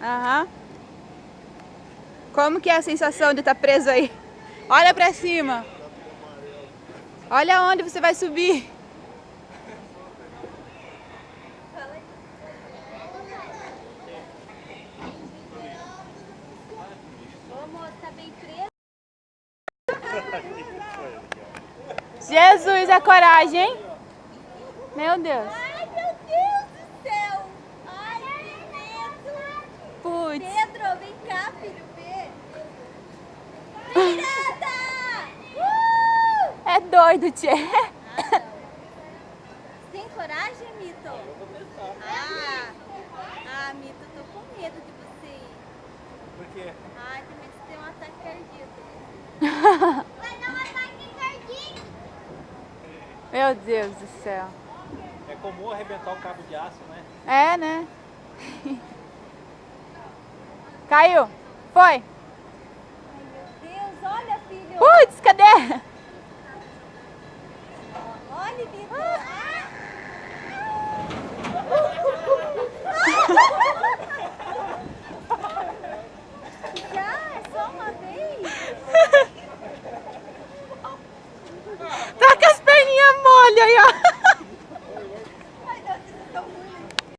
Aham. Como que é a sensação de estar preso aí? Olha pra cima. Olha onde você vai subir. Ô moço, tá bem preso? Jesus, a coragem, hein? Meu Deus. Ai, meu Deus do céu! Ai, que medo! Putz. Pedro, vem cá, filho, vê! Miranda! É doido, tchê. Ah, não. Tem coragem, Mito? Mito, eu tô com medo de você ir. Por quê? Ai, tem medo de ter um ataque cardíaco. Vai dar um ataque cardíaco! Meu Deus do céu. É comum arrebentar o cabo de aço, né? É, né? Caiu. Foi. Ai, meu Deus, olha, filho! Putz, cadê?